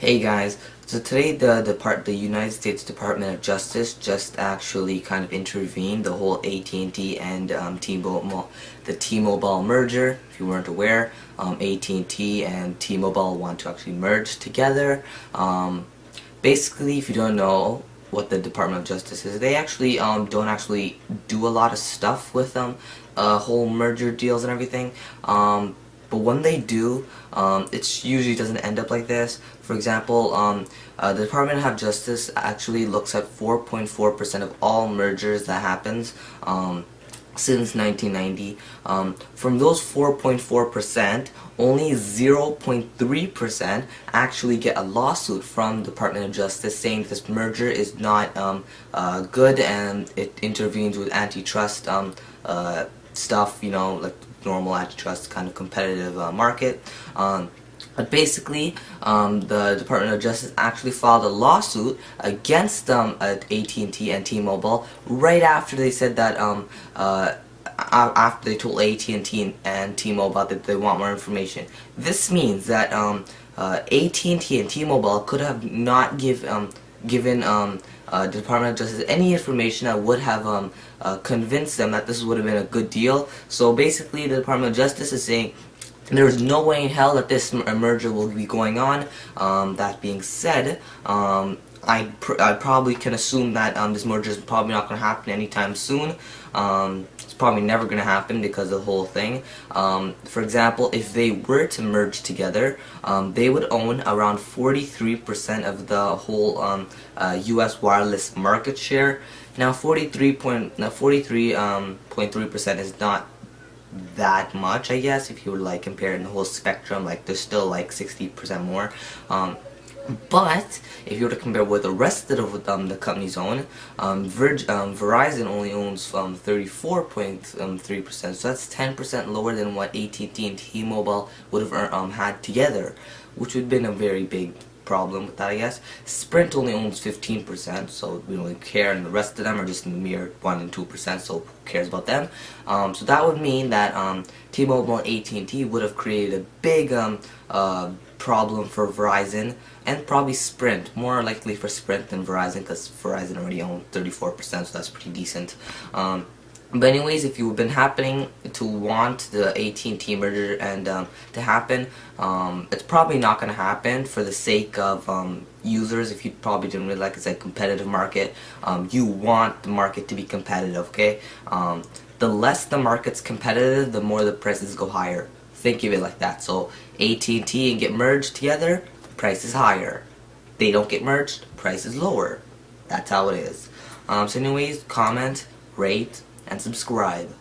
Hey guys, so today the United States Department of Justice just actually kind of intervened the whole AT&T and T-Mobile merger. If you weren't aware, AT&T and T-Mobile want to actually merge together. Basically, if you don't know what the Department of Justice is, they actually don't actually do a lot of stuff with whole merger deals and everything. But when they do, it usually doesn't end up like this. For example, the Department of Justice actually looks at 4.4% of all mergers that happens since 1990. From those 4.4%, only 0.3% actually get a lawsuit from the Department of Justice saying this merger is not good and it intervenes with antitrust stuff, you know, like normal antitrust kind of competitive market. But basically, the Department of Justice actually filed a lawsuit against AT&T and T-Mobile right after they said that after they told AT&T and T-Mobile that they want more information. This means that AT&T and T-Mobile could have not given the Department of Justice any information that would have convinced them that this would have been a good deal. So basically, the Department of Justice is saying there is no way in hell that this merger will be going on. That being said, I probably can assume that this merger is probably not going to happen anytime soon. It's probably never going to happen because of the whole thing. For example, if they were to merge together, they would own around 43% of the whole U.S. wireless market share. Now, 43.3% is not that much, I guess, if you would like compare it in the whole spectrum. Like, there's still like 60% more. But if you were to compare what the rest of the companies own, Verizon only owns 34.3%, so that's 10% lower than what AT&T and T-Mobile would have had together, which would have been a very big problem with that, I guess. Sprint only owns 15%, so we don't really care, and the rest of them are just mere 1 and 2%, so who cares about them? So that would mean that T-Mobile and AT&T would have created a big problem for Verizon, and probably Sprint, more likely for Sprint than Verizon, because Verizon already owned 34%, so that's pretty decent. But anyways, if you've been happening to want the AT&T merger and to happen, it's probably not going to happen for the sake of users. If you probably didn't really like it's a competitive market, you want the market to be competitive, okay? The less the market's competitive, the more the prices go higher. Think of it like that. So AT&T and get merged together, price is higher. They don't get merged, price is lower. That's how it is. So anyways, comment, rate, and subscribe.